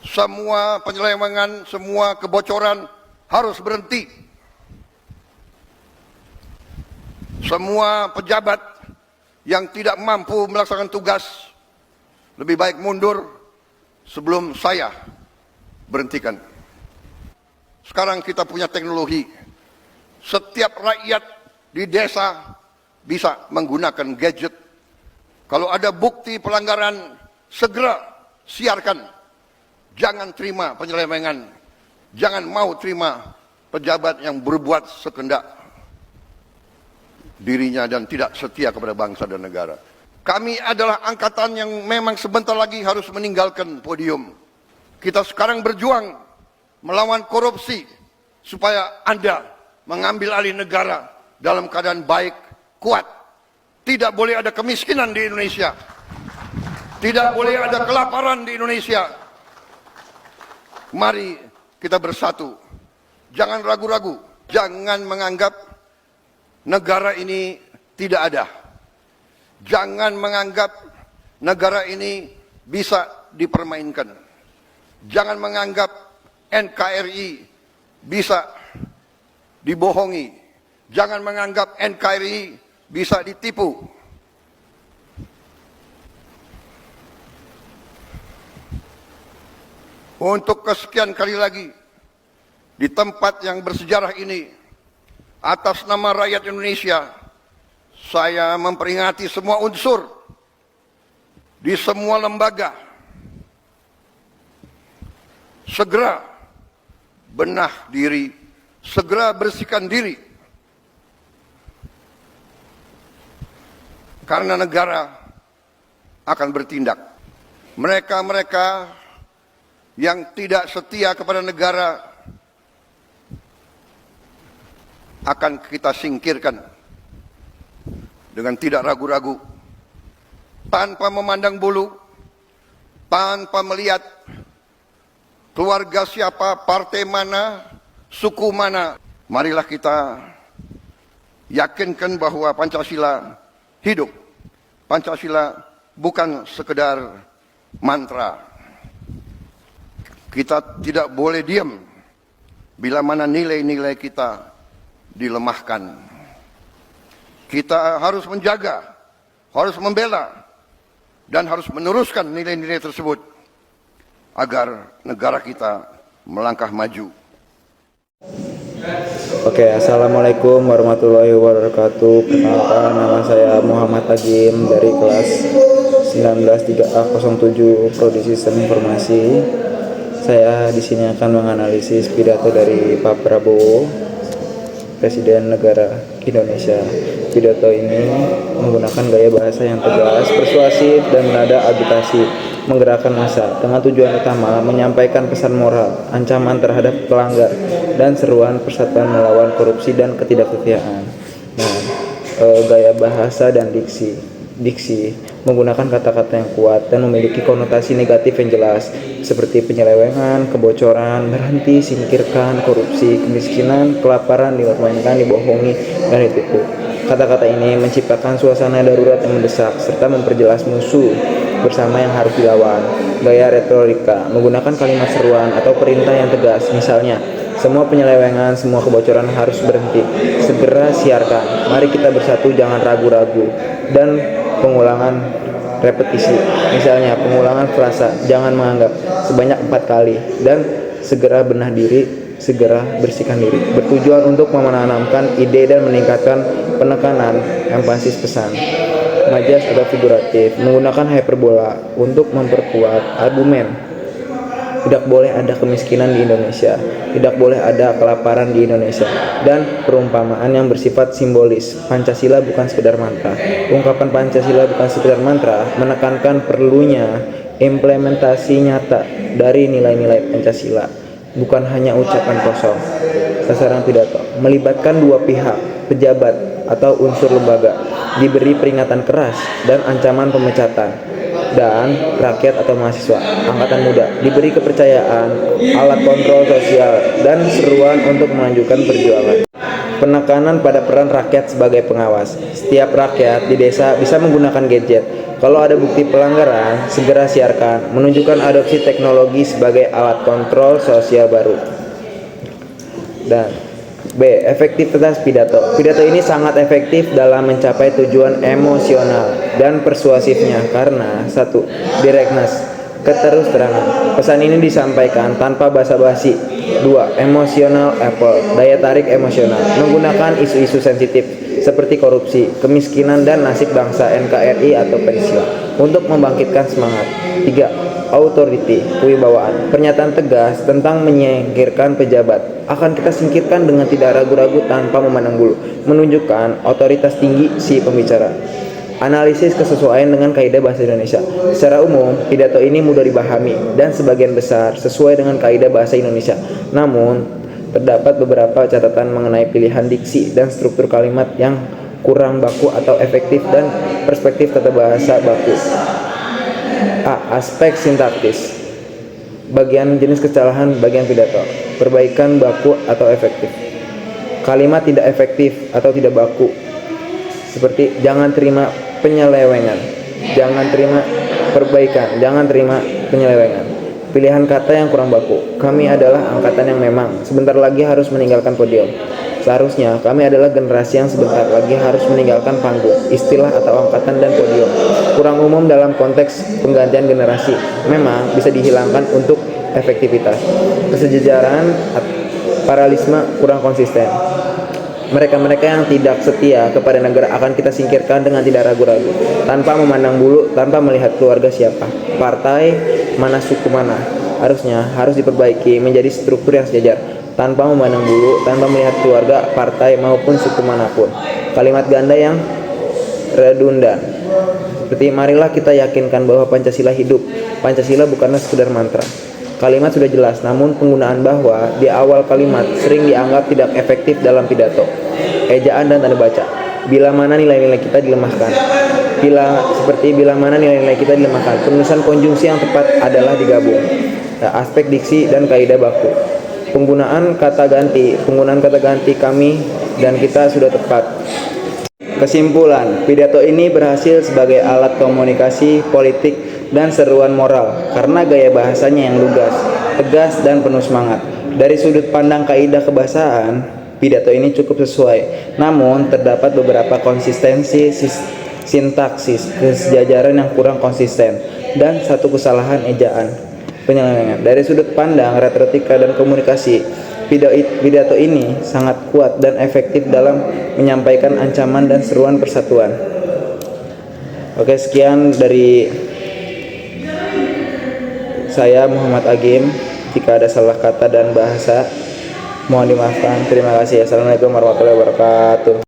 Semua penyelewengan, semua kebocoran harus berhenti. Semua pejabat yang tidak mampu melaksanakan tugas lebih baik mundur sebelum saya berhentikan. Sekarang kita punya teknologi. Setiap rakyat di desa bisa menggunakan gadget. Kalau ada bukti pelanggaran, segera siarkan. Jangan terima penyelewengan. Jangan mau terima pejabat yang berbuat sekendak dirinya dan tidak setia kepada bangsa dan negara. Kami adalah angkatan yang memang sebentar lagi harus meninggalkan podium. Kita sekarang berjuang melawan korupsi supaya Anda mengambil alih negara dalam keadaan baik, kuat. Tidak boleh ada kemiskinan di Indonesia. Tidak boleh ada kelaparan di Indonesia. Mari kita bersatu. Jangan ragu-ragu. Jangan menganggap negara ini tidak ada. Jangan menganggap negara ini bisa dipermainkan. Jangan menganggap NKRI bisa dibohongi. Jangan menganggap NKRI bisa ditipu. Untuk kesekian kali lagi, di tempat yang bersejarah ini, atas nama rakyat Indonesia, saya memperingati semua unsur di semua lembaga. Segera benah diri, segera bersihkan diri. Karena negara akan bertindak. Mereka-mereka yang tidak setia kepada negara akan kita singkirkan dengan tidak ragu-ragu, tanpa memandang bulu, tanpa melihat keluarga siapa, partai mana, suku mana. Marilah kita yakinkan bahwa Pancasila hidup. Pancasila bukan sekedar mantra. Kita tidak boleh diam bila mana nilai-nilai kita dilemahkan. Kita harus menjaga, harus membela, dan harus meneruskan nilai-nilai tersebut agar negara kita melangkah maju. Oke, assalamualaikum warahmatullahi wabarakatuh. Perkenalkan, nama saya Muhammad Agim dari kelas 193A07 Prodi Sistem Informasi. Saya di sini akan menganalisis pidato dari Pak Prabowo, Presiden Negara Indonesia. Pidato ini menggunakan gaya bahasa yang tegas, persuasif, dan nada agitasi, menggerakkan massa dengan tujuan utama menyampaikan pesan moral, ancaman terhadap pelanggar, dan seruan persatuan melawan korupsi dan ketidaksetiaan. Nah, gaya bahasa dan diksi menggunakan kata-kata yang kuat dan memiliki konotasi negatif yang jelas seperti penyelewengan, kebocoran, berhenti, singkirkan, korupsi, kemiskinan, kelaparan, dipermainkan, dibohongi, dan ditipu. Kata-kata ini menciptakan suasana darurat yang mendesak serta memperjelas musuh bersama yang harus dilawan. Gaya retorika menggunakan kalimat seruan atau perintah yang tegas, misalnya semua penyelewengan, semua kebocoran harus berhenti. Segera siarkan. Mari kita bersatu, jangan ragu-ragu. Dan pengulangan repetisi, misalnya pengulangan frasa, jangan menganggap, sebanyak 4 kali. Dan segera benah diri, segera bersihkan diri, bertujuan untuk menanamkan ide dan meningkatkan penekanan empasis pesan. Majas atau figuratif menggunakan hyperbola untuk memperkuat argumen. Tidak boleh ada kemiskinan di Indonesia, tidak boleh ada kelaparan di Indonesia, dan perumpamaan yang bersifat simbolis. Pancasila bukan sekedar mantra. Ungkapan Pancasila bukan sekedar mantra menekankan perlunya implementasi nyata dari nilai-nilai Pancasila, bukan hanya ucapan kosong. Sasaran pidato melibatkan dua pihak, pejabat atau unsur lembaga, diberi peringatan keras dan ancaman pemecatan. Dan rakyat atau mahasiswa, angkatan muda, diberi kepercayaan, alat kontrol sosial, dan seruan untuk melanjutkan perjuangan. Penekanan pada peran rakyat sebagai pengawas. Setiap rakyat di desa bisa menggunakan gadget. Kalau ada bukti pelanggaran, segera siarkan. Menunjukkan adopsi teknologi sebagai alat kontrol sosial baru. Dan B. Efektivitas pidato. Pidato ini sangat efektif dalam mencapai tujuan emosional dan persuasifnya karena 1. Directness, keterus-terangan. Pesan ini disampaikan tanpa basa-basi. 2. Emotional appeal, daya tarik emosional, menggunakan isu-isu sensitif seperti korupsi, kemiskinan, dan nasib bangsa NKRI atau pensiun untuk membangkitkan semangat. 3. Authority, kewibawaan, pernyataan tegas tentang menyingkirkan pejabat akan kita singkirkan dengan tidak ragu-ragu tanpa memandang bulu, menunjukkan otoritas tinggi si pembicara. Analisis kesesuaian dengan kaidah bahasa Indonesia. Secara umum, pidato ini mudah dipahami dan sebagian besar sesuai dengan kaidah bahasa Indonesia. Namun, terdapat beberapa catatan mengenai pilihan diksi dan struktur kalimat yang kurang baku atau efektif dan perspektif tata bahasa baku. A. Aspek sintaktis. Bagian jenis kesalahan bagian pidato. Perbaikan baku atau efektif. Kalimat tidak efektif atau tidak baku. Seperti jangan terima penyelewengan, jangan terima perbaikan, jangan terima penyelewengan. Pilihan kata yang kurang baku. Kami adalah angkatan yang memang sebentar lagi harus meninggalkan podium. Seharusnya kami adalah generasi yang sebentar lagi harus meninggalkan panggung. Istilah atau angkatan dan podium kurang umum dalam konteks penggantian generasi. Memang bisa dihilangkan untuk efektivitas. Kesejajaran, paralisme kurang konsisten. Mereka-mereka yang tidak setia kepada negara akan kita singkirkan dengan tidak ragu-ragu, tanpa memandang bulu, tanpa melihat keluarga siapa, partai mana, suku mana. Harus diperbaiki menjadi struktur yang sejajar, tanpa memandang bulu, tanpa melihat keluarga, partai maupun suku manapun. Kalimat ganda yang redundan, seperti marilah kita yakinkan bahwa Pancasila hidup. Pancasila bukanlah sekedar mantra. Kalimat sudah jelas, namun penggunaan bahwa di awal kalimat sering dianggap tidak efektif dalam pidato. Ejaan dan tanda baca. Bila mana nilai-nilai kita dilemahkan. Bila mana nilai-nilai kita dilemahkan. Penulisan konjungsi yang tepat adalah digabung. Nah, aspek diksi dan kaidah baku. Penggunaan kata ganti kami dan kita sudah tepat. Kesimpulan, pidato ini berhasil sebagai alat komunikasi politik dan seruan moral karena gaya bahasanya yang lugas, tegas, dan penuh semangat. Dari sudut pandang kaidah kebahasaan, pidato ini cukup sesuai. Namun, terdapat beberapa konsistensi sintaksis, kesejajaran yang kurang konsisten, dan satu kesalahan ejaan, penyelewengan. Dari sudut pandang retorika dan komunikasi, pidato ini sangat kuat dan efektif dalam menyampaikan ancaman dan seruan persatuan. Oke, sekian dari saya Muhammad Agim. Jika ada salah kata dan bahasa mohon dimaafkan. Terima kasih. Assalamualaikum warahmatullahi wabarakatuh.